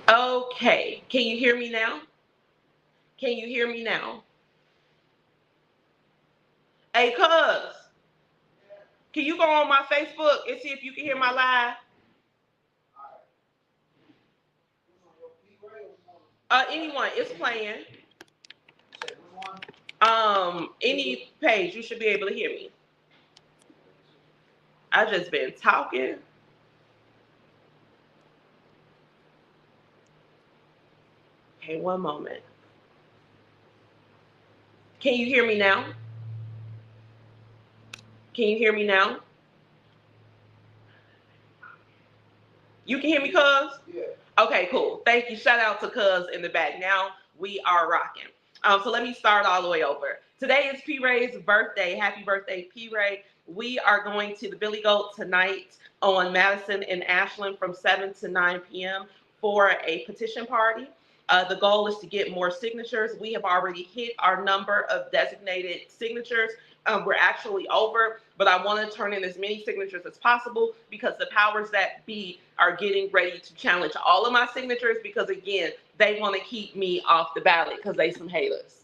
Okay, can you hear me now? Can you hear me now? Hey, cuz, can you go on my Facebook and see if you can hear my live? Anyone, it's playing. Any page, you should be able to hear me. I just been talking. Okay, one moment. Can you hear me now? Can you hear me now? You can hear me, cuz? Yeah. Okay, cool. Thank you. Shout out to cuz in the back. Now we are rocking. So let me start all the way over. Today is P Ray's birthday. Happy birthday, P Ray. We are going to the Billy Goat tonight on Madison and Ashland from 7 to 9 p.m. for a petition party. The goal is to get more signatures. We have already hit our number of designated signatures. We're actually over, but I want to turn in as many signatures as possible because the powers that be are getting ready to challenge all of my signatures because, again, they want to keep me off the ballot because they some haters.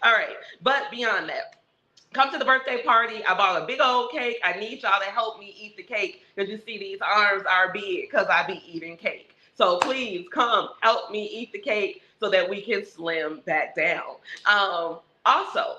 All right, but beyond that, come to the birthday party. I bought a big old cake. I need y'all to help me eat the cake because you see these arms are big because I be eating cake. So please come help me eat the cake so that we can slim back down. Also,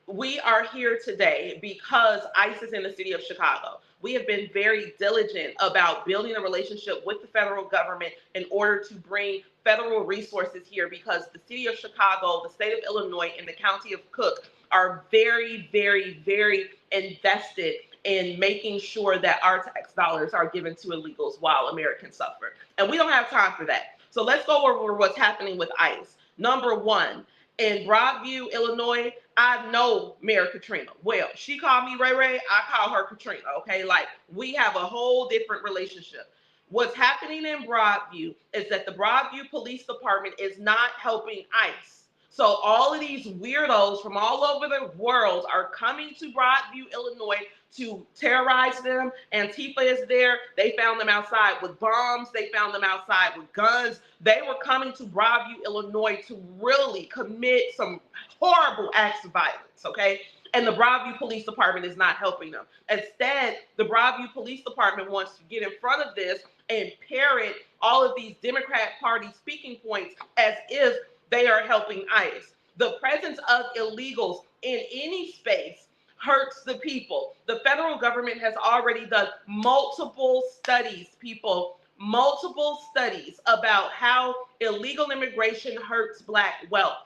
we are here today because ICE is in the city of Chicago. We have been very diligent about building a relationship with the federal government in order to bring federal resources here because the city of Chicago, the state of Illinois, and the county of Cook are very, very, very invested in making sure that our tax dollars are given to illegals while Americans suffer. And we don't have time for that. So let's go over what's happening with ICE. Number one, in Broadview, Illinois, I know Mayor Katrina. Well, she called me Ray Ray. I call her Katrina. Okay, like we have a whole different relationship. What's happening in Broadview is that the Broadview Police Department is not helping ICE. So all of these weirdos from all over the world are coming to Broadview, Illinois to terrorize them. Antifa is there. They found them outside with bombs. They found them outside with guns. They were coming to Broadview, Illinois to really commit some horrible acts of violence, okay? And the Broadview Police Department is not helping them. Instead, the Broadview Police Department wants to get in front of this and parrot all of these Democrat Party speaking points as if they are helping ICE. The presence of illegals in any space hurts the people. The federal government has already done multiple studies, people, multiple studies about how illegal immigration hurts Black wealth.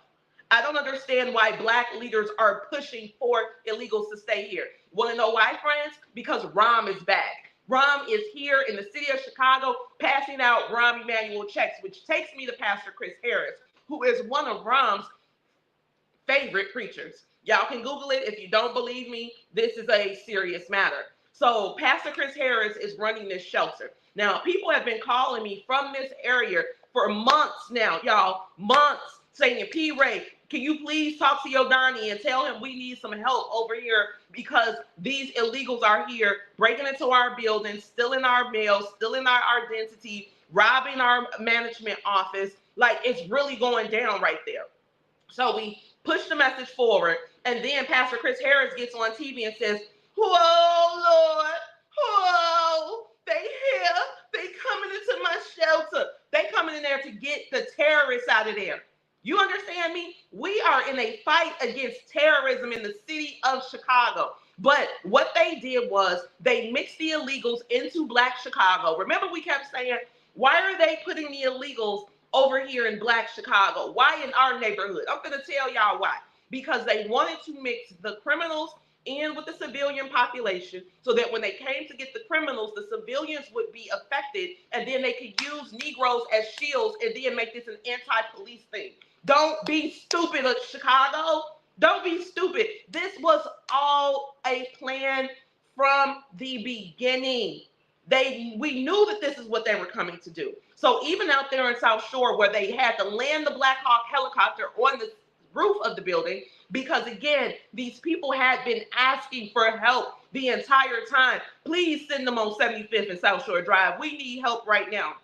I don't understand why Black leaders are pushing for illegals to stay here. Want to know why, friends? Because Rahm is back. Rahm is here in the city of Chicago passing out Rahm Emanuel checks, which takes me to Pastor Chris Harris, who is one of Rahm's favorite preachers. Y'all can Google it if you don't believe me. This is a serious matter. So Pastor Chris Harris is running this shelter. Now, people have been calling me from this area for months now, y'all, months, saying, P. Ray, can you please talk to your Donnie and tell him we need some help over here because these illegals are here breaking into our buildings, stealing our mail, stealing our identity, robbing our management office. Like, it's really going down right there. So we push the message forward, and then Pastor Chris Harris gets on TV and says, whoa, Lord, whoa, they here, they coming into my shelter. They coming in there to get the terrorists out of there. You understand me? We are in a fight against terrorism in the city of Chicago. But what they did was they mixed the illegals into Black Chicago. Remember, we kept saying, why are they putting the illegals over here in Black Chicago? Why in our neighborhood? I'm going to tell y'all why. Because they wanted to mix the criminals in with the civilian population so that when they came to get the criminals, the civilians would be affected, and then they could use Negroes as shields and then make this an anti-police thing. Don't be stupid, Chicago. Don't be stupid. This was all a plan from the beginning. We knew that this is what they were coming to do. So even out there in South Shore, where they had to land the Black Hawk helicopter on the roof of the building, because again, these people had been asking for help the entire time. Please send them on 75th and South Shore Drive. We need help right now.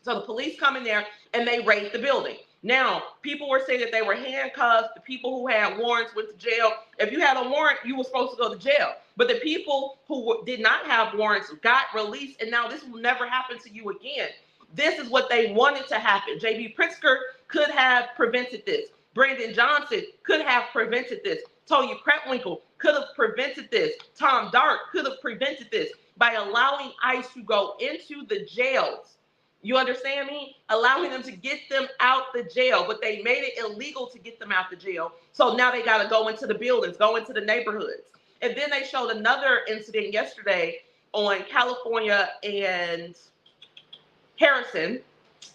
So the police come in there and they raid the building. Now, people were saying that they were handcuffed. The people who had warrants went to jail. If you had a warrant, you were supposed to go to jail. But the people who did not have warrants got released, and now this will never happen to you again. This is what they wanted to happen. J.B. Pritzker could have prevented this. Brandon Johnson could have prevented this. Tonya Kretwinkle could have prevented this. Tom Dart could have prevented this by allowing ICE to go into the jails. You understand me? Allowing them to get them out the jail, but they made it illegal to get them out the jail. So now they got to go into the buildings, go into the neighborhoods. And then they showed another incident yesterday on California and Harrison,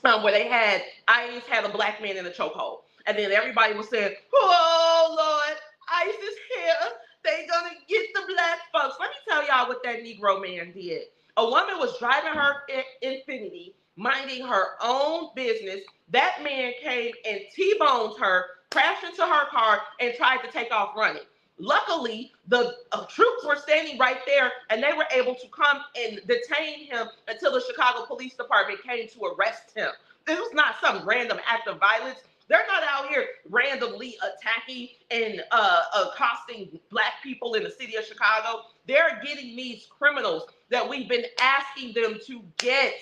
where they had ICE had a black man in a chokehold. And then everybody was saying, oh, Lord, ICE is here. They gonna get the black folks. Let me tell y'all what that Negro man did. A woman was driving her Infiniti, minding her own business. That man came and T-boned her, crashed into her car, and tried to take off running. Luckily, the troops were standing right there, and they were able to come and detain him until the Chicago Police Department came to arrest him. This was not some random act of violence. They're not out here randomly attacking and accosting black people in the city of Chicago. They're getting these criminals that we've been asking them to get.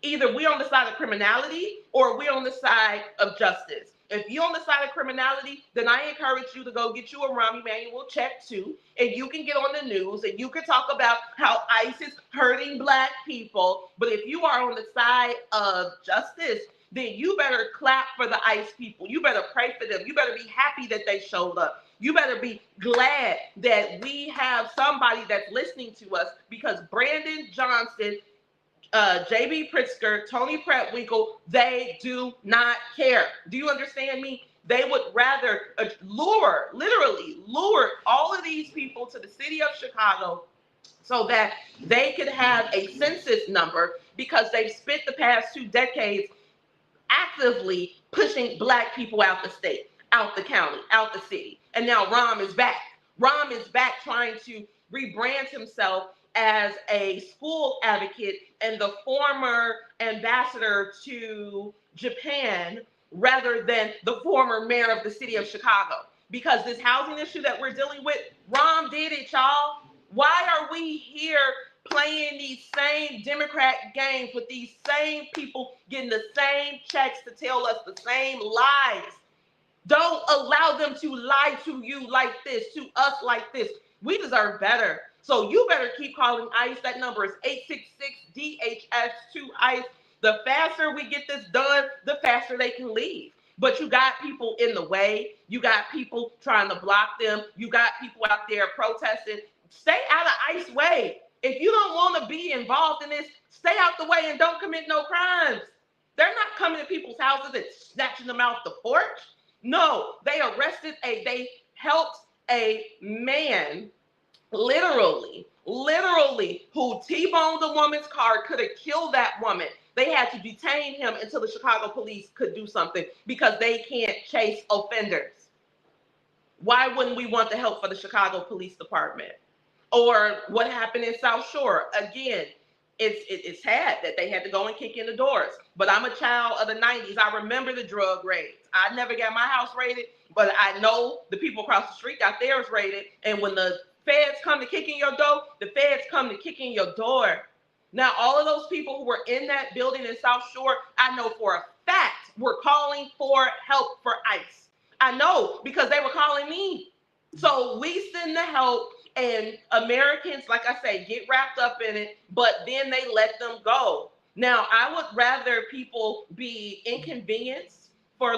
Either we're on the side of criminality or we're on the side of justice. If you're on the side of criminality, then I encourage you to go get you a Rahm Emanuel check too, and you can get on the news and you can talk about how ICE is hurting black people. But if you are on the side of justice, then you better clap for the ICE people. You better pray for them. You better be happy that they showed up. You better be glad that we have somebody that's listening to us, because Brandon Johnson, J.B. Pritzker, Tony Kretwinkle, they do not care. Do you understand me? They would rather literally lure all of these people to the city of Chicago so that they could have a census number, because they've spent the past 2 decades actively pushing black people out the state, out the county, out the city. And now Rahm is back. Rahm is back trying to rebrand himself as a school advocate and the former ambassador to Japan rather than the former mayor of the city of Chicago. Because this housing issue that we're dealing with, Rahm did it, y'all. Why are we here playing these same Democrat games with these same people getting the same checks to tell us the same lies? Don't allow them to lie to you like this, to us like this. We deserve better. So you better keep calling ICE. That number is 866-DHS-2-ICE. The faster we get this done, the faster they can leave. But you got people in the way. You got people trying to block them. You got people out there protesting. Stay out of ICE way. If you don't want to be involved in this, stay out the way and don't commit no crimes. They're not coming to people's houses and snatching them off the porch. No, they helped a man literally, who T-boned the woman's car, could have killed that woman. They had to detain him until the Chicago police could do something, because they can't chase offenders. Why wouldn't we want the help for the Chicago Police Department? Or what happened in South Shore? Again, it's sad that they had to go and kick in the doors. But I'm a child of the 90s. I remember the drug raids. I never got my house raided, but I know the people across the street got theirs raided. And when the feds come to kick in your door, the feds come to kick in your door. Now, all of those people who were in that building in South Shore, I know for a fact were calling for help for ICE. I know, because they were calling me. So we send the help, and Americans, like I say, get wrapped up in it, but then they let them go. Now, I would rather people be inconvenienced for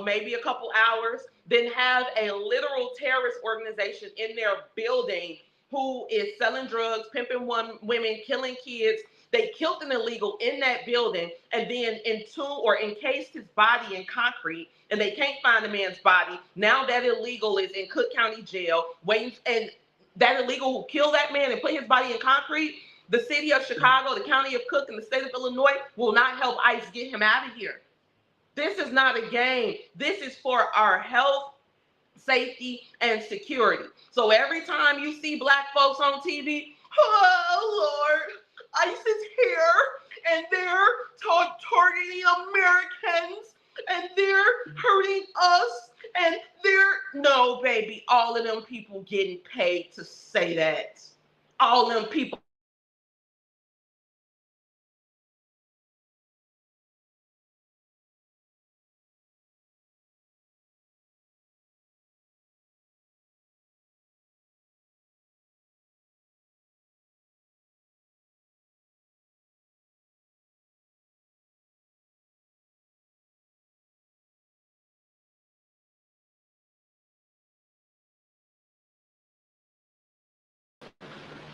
maybe a couple hours than have a literal terrorist organization in their building who is selling drugs, pimping women, killing kids. They killed an illegal in that building and then encased his body in concrete, and they can't find the man's body. Now that illegal is in Cook County Jail waiting, and that illegal who killed that man and put his body in concrete, the city of Chicago, the county of Cook, and the state of Illinois will not help ICE get him out of here. This is not a game. This is for our health safety, and security. So every time you see black folks on TV, oh Lord, ICE is here and they're targeting Americans and they're hurting us and no, baby, all of them people getting paid to say that. All them people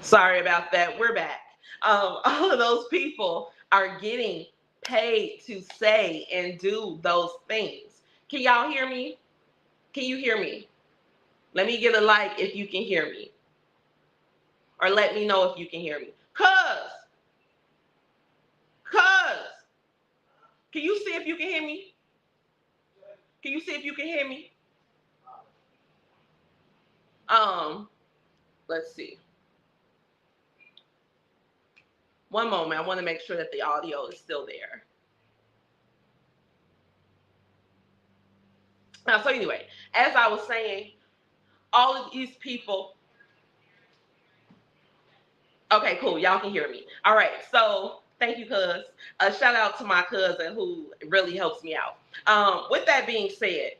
Sorry about that. We're back. All of those people are getting paid to say and do those things. Can y'all hear me? Can you hear me? Let me get a like if you can hear me. Or let me know if you can hear me. Cuz, can you see if you can hear me? Can you see if you can hear me? Um, let's see. One moment. I want to make sure that the audio is still there. So anyway, as I was saying, all of these people. Okay, cool. Y'all can hear me. All right. So thank you, cuz. A shout out to my cousin who really helps me out. With that being said,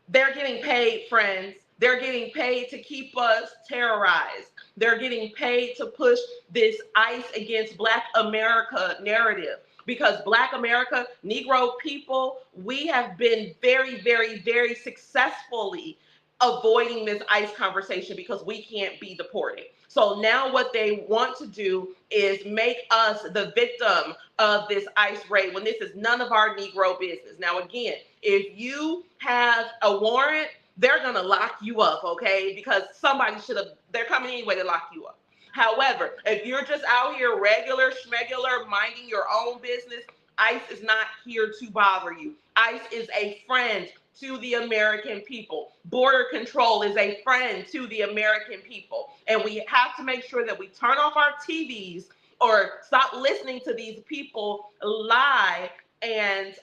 they're getting paid, friends. They're getting paid to keep us terrorized. They're getting paid to push this ICE against Black America narrative. Because Black America, Negro people, we have been very, very, very successfully avoiding this ICE conversation because we can't be deported. So now what they want to do is make us the victim of this ICE raid when this is none of our Negro business. Now, again, if you have a warrant, they're going to lock you up, okay? Because somebody should have, they're coming anyway to lock you up. However, if you're just out here regular, schmegular, minding your own business, ICE is not here to bother you. ICE is a friend to the American people. Border control is a friend to the American people. And we have to make sure that we turn off our TVs or stop listening to these people lie and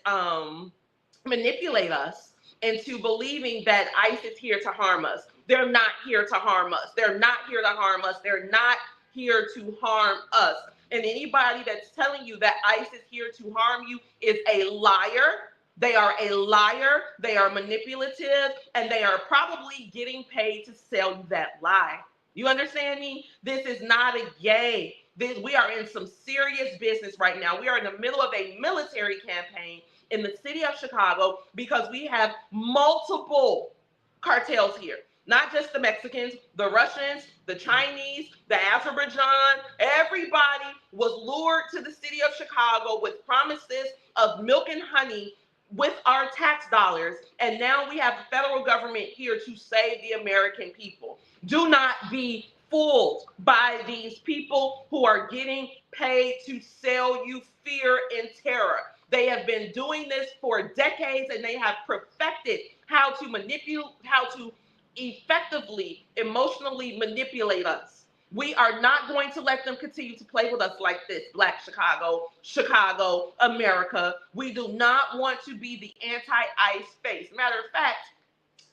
manipulate us into believing that ICE is here to harm us. They're not here to harm us. They're not here to harm us. They're not here to harm us. And anybody that's telling you that ICE is here to harm you is a liar. They are a liar. They are manipulative, and they are probably getting paid to sell you that lie. You understand me? This is not a game. We are in some serious business right now. We are in the middle of a military campaign in the city of Chicago because we have multiple cartels here. Not just the Mexicans, the Russians, the Chinese, the Azerbaijan. Everybody was lured to the city of Chicago with promises of milk and honey with our tax dollars. And now we have the federal government here to save the American people. Do not be fooled by these people who are getting paid to sell you fear and terror. They have been doing this for decades, and they have perfected how to manipulate, how to effectively, emotionally manipulate us. We are not going to let them continue to play with us like this, Black Chicago, America. We do not want to be the anti-ICE face. Matter of fact,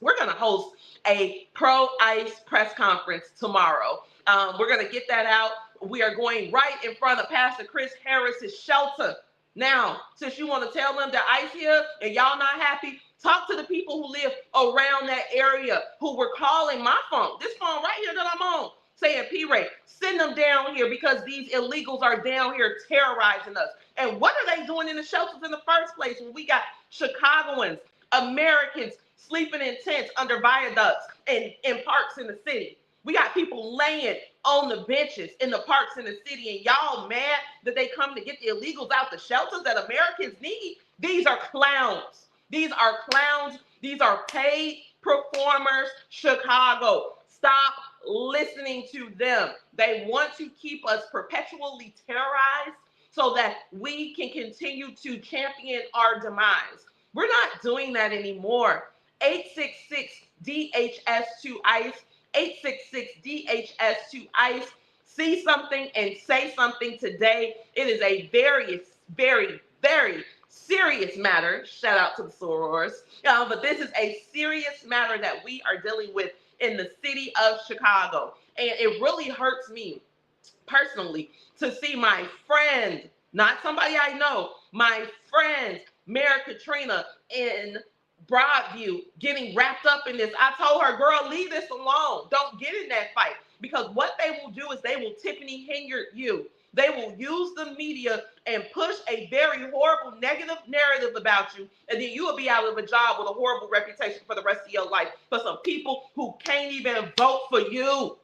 we're going to host a pro-ICE press conference tomorrow. We're going to get that out. We are going right in front of Pastor Chris Harris's shelter. Now, since you want to tell them that ICE here and y'all not happy, talk to the people who live around that area who were calling my phone, this phone right here that I'm on, saying, P-Ray, send them down here because these illegals are down here terrorizing us. And what are they doing in the shelters in the first place when we got Chicagoans, Americans sleeping in tents under viaducts and in parks in the city? We got people laying on the benches in the parks in the city, and y'all mad that they come to get the illegals out the shelters that Americans need? These are clowns. These are clowns. These are paid performers. Chicago, stop listening to them. They want to keep us perpetually terrorized so that we can continue to champion our demise. We're not doing that anymore. 866 DHS2ICE, 866-DHS2ICE. See something and say something today. It is a very, very, very serious matter. Shout out to the sorors. But this is a serious matter that we are dealing with in the city of Chicago. And it really hurts me personally to see my friend, not somebody I know, my friend, Mayor Katrina in Broadview, getting wrapped up in this. I told her, girl, leave this alone. Don't get in that fight. Because what they will do is they will Tiffany Henyard you. They will use the media and push a very horrible negative narrative about you, and then you will be out of a job with a horrible reputation for the rest of your life for some people who can't even vote for you.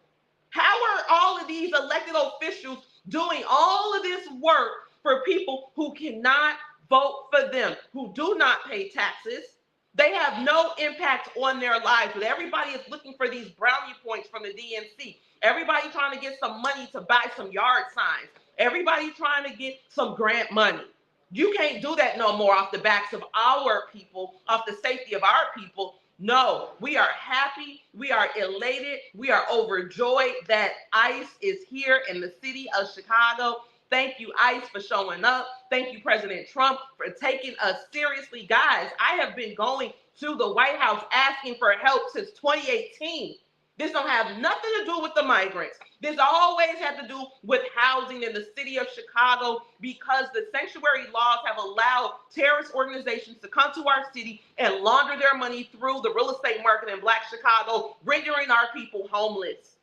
How are all of these elected officials doing all of this work for people who cannot vote for them, who do not pay taxes? They have no impact on their lives, but everybody is looking for these brownie points from the DNC. Everybody trying to get some money to buy some yard signs. Everybody trying to get some grant money. You can't do that no more off the backs of our people, off the safety of our people. No, we are happy, we are elated, we are overjoyed that ICE is here in the city of Chicago. Thank you, ICE, for showing up. Thank you, President Trump, for taking us seriously. Guys, I have been going to the White House asking for help since 2018. This don't have nothing to do with the migrants. This always had to do with housing in the city of Chicago, because the sanctuary laws have allowed terrorist organizations to come to our city and launder their money through the real estate market in Black Chicago, rendering our people homeless.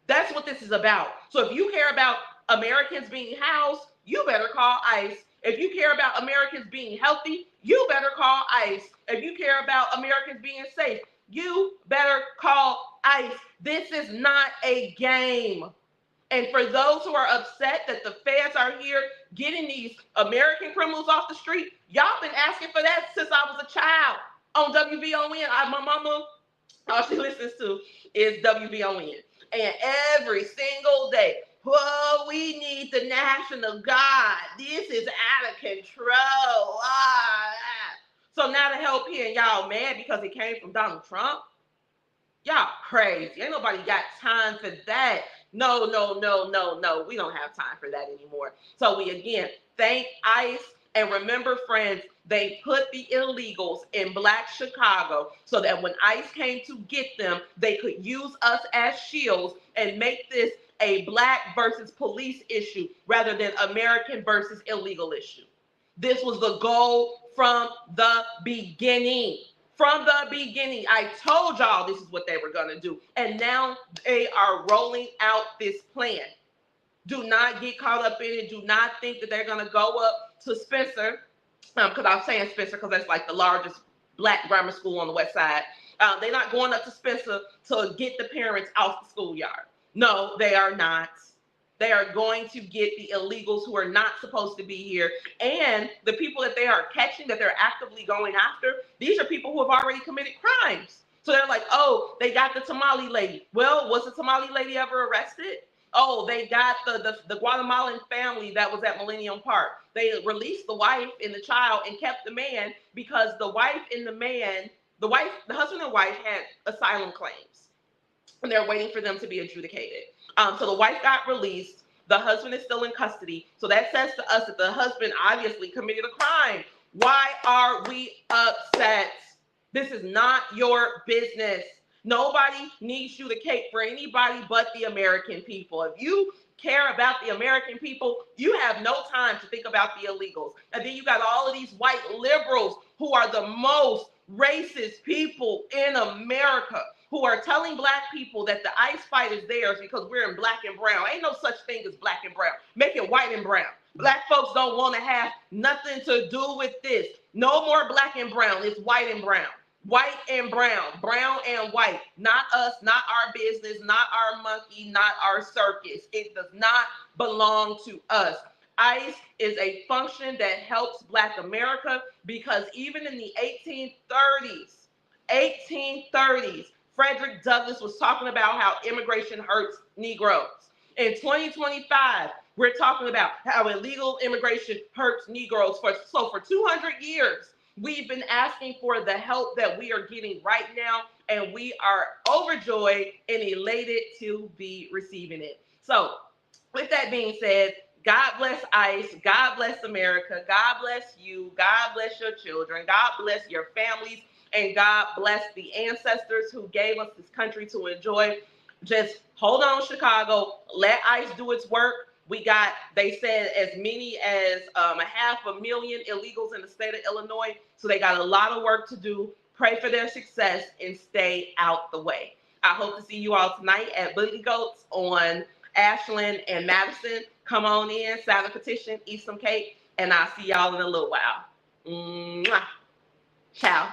That's what this is about. So if you care about Americans being housed, you better call ICE. If you care about Americans being healthy, you better call ICE. If you care about Americans being safe, you better call ICE. This is not a game. And for those who are upset that the feds are here getting these American criminals off the street, y'all been asking for that since I was a child on WVON. My mama, all she listens to is WVON. And every single day, whoa, we need the National Guard. This is out of control. So now the help here, and y'all mad because it came from Donald Trump? Y'all crazy. Ain't nobody got time for that. No. We don't have time for that anymore. So we again thank ICE. And remember, friends, they put the illegals in Black Chicago so that when ICE came to get them, they could use us as shields and make this a Black versus police issue rather than American versus illegal issue. This was the goal from the beginning. From the beginning, I told y'all this is what they were going to do. And now they are rolling out this plan. Do not get caught up in it. Do not think that they're going to go up to Spencer, because I'm saying Spencer because that's like the largest Black grammar school on the west side. They're not going up to Spencer to get the parents off the schoolyard. No, they are not. They are going to get the illegals who are not supposed to be here. And the people that they are catching, that they're actively going after, these are people who have already committed crimes. So they're like, oh, they got the Tamale lady. Well, was the Tamale lady ever arrested? Oh, they got the Guatemalan family that was at Millennium Park. They released the wife and the child and kept the man because the wife and the husband and wife had asylum claims. And they're waiting for them to be adjudicated. So the wife got released. The husband is still in custody. So that says to us that the husband obviously committed a crime. Why are we upset? This is not your business. Nobody needs you to cape for anybody but the American people. If you care about the American people, you have no time to think about the illegals. And then you got all of these white liberals who are the most racist people in America, who are telling Black people that the ICE fight is theirs because we're in black and brown. Ain't no such thing as black and brown. Make it white and brown. Black folks don't want to have nothing to do with this. No more black and brown. It's white and brown. White and brown, brown and white, not us, not our business, not our monkey, not our circus. It does not belong to us. ICE is a function that helps Black America because even in the 1830s, Frederick Douglass was talking about how immigration hurts Negroes. In 2025, we're talking about how illegal immigration hurts Negroes. So for 200 years, we've been asking for the help that we are getting right now. and we are overjoyed and elated to be receiving it. So, with that being said, God bless ICE. God bless America. God bless you. God bless your children. God bless your families. And God bless the ancestors who gave us this country to enjoy. Just hold on, Chicago. Let ICE do its work. We got, they said, as many as 500,000 illegals in the state of Illinois. So they got a lot of work to do. Pray for their success and stay out the way. I hope to see you all tonight at Booty Goats on Ashland and Madison. Come on in, sign a petition, eat some cake, and I'll see y'all in a little while. Mwah. Ciao.